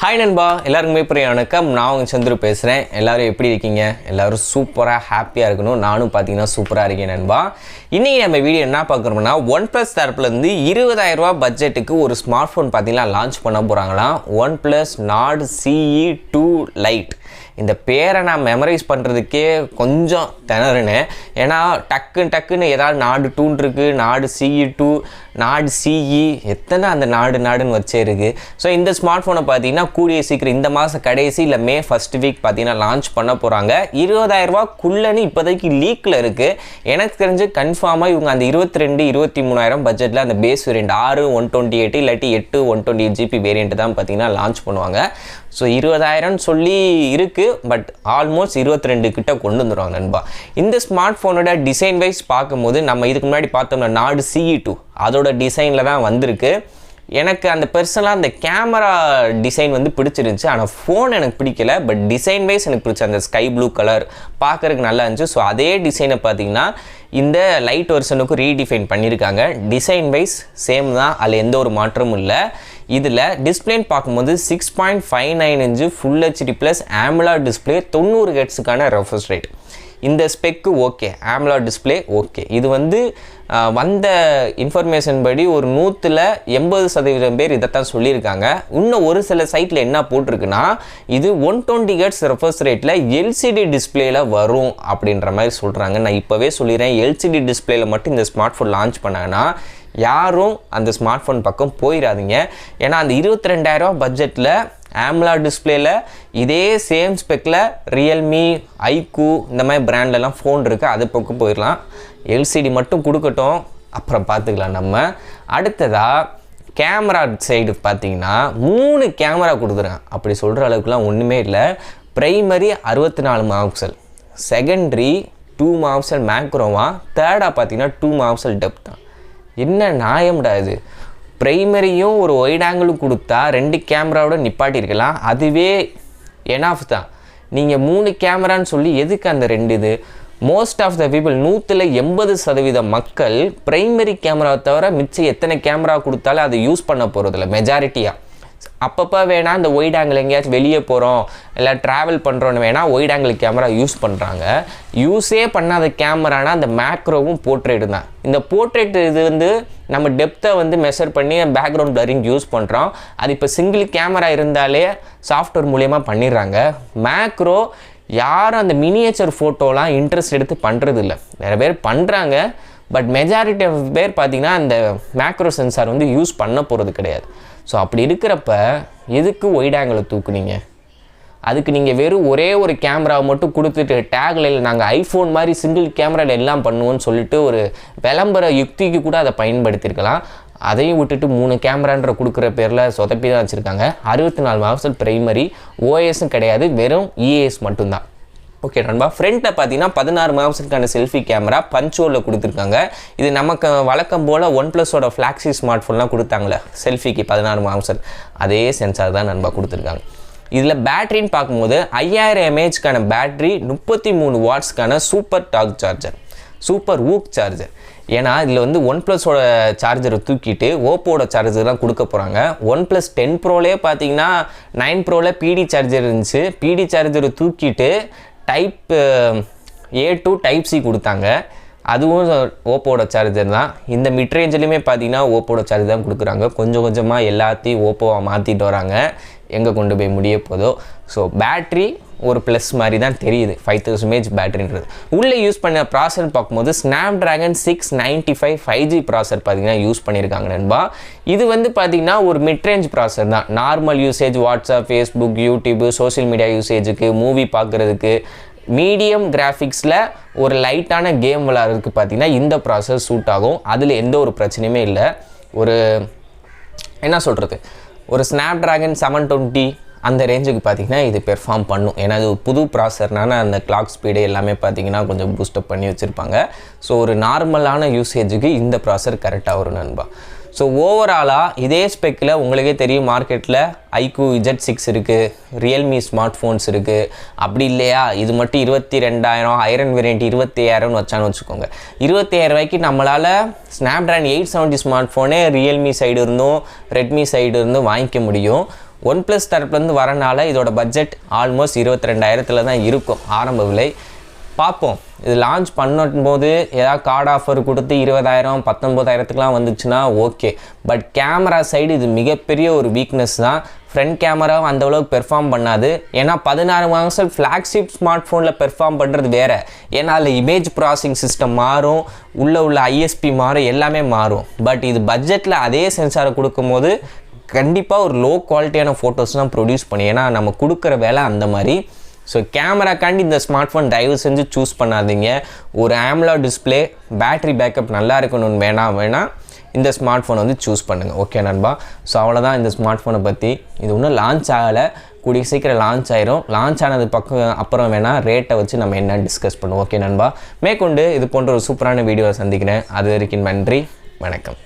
Hi Nanbha, எல்லாருக்குமே பிரிய வணக்கம். நான் உங்க சந்துரு பேசுறேன். எல்லாரும் எப்படி இருக்கீங்க? எல்லாரும் சூப்பரா ஹாப்பியா இருக்கணும். நானும் பாத்தீங்கன்னா சூப்பரா இருக்கேன் நண்பா. இன்னைக்கு நம்ம வீடியோ என்ன பார்க்கறோம்னா OnePlus தரப்புல இருந்து 20000 ரூபாய் பட்ஜெட்டுக்கு ஒரு ஸ்மார்ட் போன் பாத்தீங்கன்னா லான்ச் பண்ண போறாங்களாம். OnePlus Nord CE2 Lite. இந்த பேரை நான் மெமரைஸ் பண்ணுறதுக்கே கொஞ்சம் திணறுனேன். ஏன்னா டக்குன்னு ஏதாவது நாடு 2 இருக்குது, நாடு CE2, நாடு CE, எத்தனை அந்த நாடுன்னு வச்சே இருக்குது. ஸோ இந்த ஸ்மார்ட் ஃபோனை பார்த்தீங்கன்னா கூடிய சீக்கிரம் இந்த மாதம் கடைசி இல்லை மே ஃபர்ஸ்ட் வீக் பார்த்தீங்கன்னா லான்ச் பண்ண போகிறாங்க. 20000 ரூபாய்க்குள்ளேன்னு இப்போதைக்கு லீக்கில் இருக்குது. எனக்கு தெரிஞ்சு கன்ஃபார்மாக இவங்க அந்த 22-23,000 பட்ஜெட்டில் அந்த பேஸ் வேரியண்ட் 6 128 இல்லாட்டி 8 128 GB வேரியண்ட் தான் பார்த்தீங்கன்னா லான்ச் பண்ணுவாங்க. ஸோ 20000 சொல்லி இருக்குது, பட் ஆல்மோஸ்ட் 22 கிட்ட கொண்டு வந்துடுவாங்க நண்பா. இந்த ஸ்மார்ட் ஃபோனோட டிசைன் வைஸ் பார்க்கும்போது நம்ம இதுக்கு முன்னாடி பார்த்தோம்னா நாடு CE2 அதோட டிசைனில் தான் வந்திருக்கு. எனக்கு அந்த பர்சனலாக அந்த கேமரா டிசைன் வந்து பிடிச்சிருந்துச்சு, ஆனால் ஃபோன் எனக்கு பிடிக்கல. பட் டிசைன் வைஸ் எனக்கு பிடிச்ச அந்த ஸ்கை ப்ளூ கலர் பார்க்குறதுக்கு நல்லா இருந்துச்சு. ஸோ அதே டிசைனை பார்த்தீங்கன்னா இந்த லைட் வெர்ஷனுக்கும் ரீடிஃபைன் பண்ணியிருக்காங்க. டிசைன் வைஸ் சேம் தான், அதில் எந்த ஒரு மாற்றமும் இல்லை. இதில் டிஸ்பிளேன்னு பார்க்கும்போது 6.59 inch full HD plus AMOLED display, 90 ஹெர்ட்ஸுக்கான ரெஃப்ரெஷ் ரேட். இந்த ஸ்பெக்கு ஓகே, AMOLED டிஸ்பிளே ஓகே. இது வந்து வந்த இன்ஃபர்மேஷன் படி ஒரு 180% பேர் இதைத்தான் சொல்லியிருக்காங்க. இன்னும் ஒரு சில சைட்டில் என்ன போட்டிருக்குன்னா இது 120 ஹெர்ட்ஸ் ரெஃப்ரெஷ் ரேட்டில் LCD டிஸ்பிளேயில் வரும் அப்படின்ற மாதிரி சொல்கிறாங்க. நான் இப்போவே சொல்லிடுறேன், LCD டிஸ்பிளேயில் மட்டும் இந்த ஸ்மார்ட் ஃபோன் லான்ச் பண்ணாங்கன்னா யாரும் அந்த ஸ்மார்ட் ஃபோன் பக்கம் போயிடாதீங்க. ஏன்னா அந்த 22,000 ரூபா பட்ஜெட்டில் AMOLED டிஸ்பிளேயில் இதே சேம் ஸ்பெக்கில் ரியல்மி, ஐக்கூ இந்த மாதிரி பிராண்ட்லலாம் ஃபோன் இருக்குது, அது பக்கம் போயிடலாம். LCD மட்டும் கொடுக்கட்டும், அப்புறம் பார்த்துக்கலாம் நம்ம. அடுத்ததாக கேமரா சைடு பார்த்தீங்கன்னா 3 கேமரா கொடுத்துருக்கேன். அப்படி சொல்கிற அளவுக்குலாம் ஒன்றுமே இல்லை. ப்ரைமரி 64 மெகாபிக்சல், செகண்டரி 2 மெகாபிக்சல் மேக்ரோவா, தேர்டாக பார்த்தீங்கன்னா 2 மெகாபிக்சல் டெப்த் தான். என்ன நியாயம்டா இது? ப்ரைமரியும் ஒரு ஒயிட் ஆங்கிளும் கொடுத்தா 2 கேமராவோட நிப்பாட்டியிருக்கலாம், அதுவே எனாஃப் தான். நீங்கள் 3 கேமரான்னு சொல்லி எதுக்கு அந்த 2 இது? மோஸ்ட் ஆஃப் த பீப்புள் 180% மக்கள் ப்ரைமரி கேமராவை தவிர மிச்சம் எத்தனை கேமரா கொடுத்தாலும் அதை யூஸ் பண்ண போகிறதில்ல மெஜாரிட்டியாக. அப்பப்போ வேணால் இந்த ஒயிட் ஆங்கிள் எங்கேயாச்சும் வெளியே போகிறோம் இல்லை ட்ராவல் பண்ணுறோன்னு வேணால் ஒயிட் ஆங்கிள் கேமரா யூஸ் பண்ணுறாங்க. யூஸே பண்ணாத கேமரானா அந்த மேக்ரோவும் போர்ட்ரேட்டு தான். இந்த போர்ட்ரேட் இது வந்து நம்ம டெப்த்தை வந்து மெஷர் பண்ணி பேக்ரவுண்ட் பிளரிங் யூஸ் பண்ணுறோம். அது இப்போ சிங்கிள் கேமரா இருந்தாலே சாஃப்ட்வேர் மூலயமா பண்ணிடுறாங்க. மேக்ரோ யாரும் அந்த மினியேச்சர் ஃபோட்டோலாம் இன்ட்ரெஸ்ட் எடுத்து பண்ணுறது இல்லை. நிறைய பேர் பண்ணுறாங்க, பட் மெஜாரிட்டி ஆஃப் பேர் பார்த்திங்கன்னா அந்த மேக்ரோ சென்சார் வந்து யூஸ் பண்ண போகிறது கிடையாது. ஸோ அப்படி இருக்கிறப்ப எதுக்கு ஒயிட் ஆங்கிளை தூக்குனீங்க? அதுக்கு நீங்கள் வெறும் ஒரே ஒரு கேமராவை மட்டும் கொடுத்துட்டு டேக்ல நாங்கள் ஐஃபோன் மாதிரி சிங்கிள் கேமராவில் எல்லாம் பண்ணுவோன்னு சொல்லிட்டு ஒரு விளம்பர யுக்திக்கு கூட அதை பயன்படுத்தியிருக்கலாம். அதையும் விட்டுட்டு 3 கேமரான்ற கொடுக்குற பேரில் சொதப்பி தான் வச்சுருக்காங்க. 64 மெகாபிக்சல் ப்ரைமரி, ஓஎஸும் கிடையாது, வெறும் EAS மட்டும்தான். ஓகே நண்பா, ஃப்ரண்ட்டில் பார்த்தீங்கன்னா 16 மெகாபிக்சலுக்கான செல்ஃபி கேமரா பஞ்சோலில் கொடுத்துருக்காங்க. இது நமக்கு வழக்கம் போல் OnePlusோட ஃப்ளாக்ஸி ஸ்மார்ட் ஃபோன்லாம் கொடுத்தாங்களே செல்ஃபிக்கு 16 மெகாபிக்சல், அதே சென்சார் தான் நண்பா கொடுத்துருக்காங்க. இதில் பேட்டரின்னு பார்க்கும்போது 5000 mAhக்கான பேட்டரி, 33 வாட்ஸ்க்கான சூப்பர் டாக் சார்ஜர், சூப்பர் ஊக் சார்ஜர். ஏன்னா இதில் வந்து OnePlusோட சார்ஜரை தூக்கிட்டு OPPOட சார்ஜர் தான் கொடுக்க போகிறாங்க. OnePlus 10 ப்ரோலே பார்த்தீங்கன்னா 9 ப்ரோவில் PD சார்ஜர் இருந்துச்சு. PD சார்ஜரை தூக்கிட்டு type A to type C கொடுத்தாங்க. அதுவும் OPPOட சார்ஜர் தான். இந்த மிட்ரேஞ்சிலையுமே பார்த்தீங்கன்னா OPPOட சார்ஜர் தான் கொடுக்குறாங்க. கொஞ்சம் கொஞ்சமாக எல்லாத்தையும் OPPOவை மாற்றிட்டு வராங்க, எங்கே கொண்டு போய் முடிய போதோ. ஸோ பேட்ரி ஒரு ப்ளஸ் மாதிரி தான் தெரியுது, 5000 mAh பேட்டரின்றது. உள்ளே யூஸ் பண்ண ப்ராசர் பார்க்கும்போது Snapdragon 695 5G ப்ராசர் பார்த்தீங்கன்னா யூஸ் பண்ணியிருக்காங்க நண்பா. இது வந்து பார்த்தீங்கன்னா ஒரு மிட்ரேஞ்ச் ப்ராசர் தான். Normal usage, WhatsApp, Facebook, YouTube, social media யூசேஜுக்கு, மூவி பார்க்குறதுக்கு, மீடியம் கிராஃபிக்ஸில் ஒரு லைட்டான கேம் விளையாடுறதுக்கு பார்த்தீங்கன்னா இந்த ப்ராசஸ் சூட் ஆகும். அதில் எந்த ஒரு பிரச்சனையுமே இல்லை. ஒரு என்ன சொல்கிறது, ஒரு Snapdragon 720 அந்த ரேஞ்சுக்கு பார்த்திங்கன்னா இது பெர்ஃபார்ம் பண்ணும். ஏன்னா இது புது ப்ராசர்னால அந்த கிளாக் ஸ்பீடு எல்லாமே பார்த்திங்கன்னா கொஞ்சம் பூஸ்டப் பண்ணி வச்சுருப்பாங்க. ஸோ ஒரு நார்மலான யூசேஜுக்கு இந்த ப்ராசர் கரெக்டாக வரும் நண்பா. ஸோ ஓவராலாக இதே ஸ்பெக்கில் உங்களுக்கே தெரியும் மார்க்கெட்டில் ஐக்கூ Z6 இருக்குது, ரியல்மி ஸ்மார்ட் ஃபோன்ஸ் இருக்குது. அப்படி இல்லையா இது மட்டும் 22,000 ஐரன் வேரியண்ட் 25,000 வச்சான்னு வச்சுக்கோங்க. 25,000 ரூபாய்க்கு நம்மளால் Snapdragon 870 ஸ்மார்ட் ஃபோனே ரியல்மி சைடு இருந்தும் ரெட்மி சைடு இருந்தும் வாங்கிக்க முடியும். OnePlus தரப்புலேருந்து வரனால இதோட பட்ஜெட் ஆல்மோஸ்ட் 22,000 தான் இருக்கும் ஆரம்ப விலை. பார்ப்போம், இது லான்ச் பண்ணும்போது ஏதாவது கார்டு ஆஃபர் கொடுத்து 20,000 19,000க்குலாம் வந்துச்சுன்னா ஓகே. பட் கேமரா சைடு இது மிகப்பெரிய ஒரு வீக்னஸ் தான். ஃப்ரண்ட் கேமராவும் அந்தளவுக்கு பெர்ஃபார்ம் பண்ணாது. ஏன்னா 16 மாதம் ஃப்ளாக்ஷிப் ஸ்மார்ட் ஃபோனில் பெர்ஃபார்ம் பண்ணுறது வேறு. ஏன்னா அதில் இமேஜ் ப்ராசஸிங் சிஸ்டம் மாறும், உள்ள ISP மாறும், எல்லாமே மாறும். பட் இது பட்ஜெட்டில் அதே சென்சாரை கொடுக்கும்போது கண்டிப்பாக ஒரு லோ குவாலிட்டியான ஃபோட்டோஸ் தான் ப்ரொடியூஸ் பண்ணி. ஏன்னா நம்ம கொடுக்குற வேலை அந்த மாதிரி. ஸோ கேமராக்காண்டி இந்த ஸ்மார்ட் ஃபோன் தயவு செஞ்சு சூஸ் பண்ணாதீங்க. ஒரு AMOLED டிஸ்பிளே, பேட்ரி பேக்கப் நல்லா இருக்கணும்னு வேணாம் இந்த ஸ்மார்ட் ஃபோனை வந்து சூஸ் பண்ணுங்கள். ஓகே நண்பா. ஸோ அவ்வளோதான் இந்த ஸ்மார்ட் ஃபோனை பற்றி. இது இன்னும் லான்ச் ஆகலை, கூடிய சீக்கிரம் லான்ச் ஆயிரும். லான்ச் ஆனது அப்புறம் வேணால் ரேட்டை வச்சு நம்ம என்ன டிஸ்கஸ் பண்ணுவோம். ஓகே நண்பா. மேற்கொண்டு இது போன்ற ஒரு சூப்பரான வீடியோவை சந்திக்கிறேன். அது வரைக்கும் நன்றி, வணக்கம்.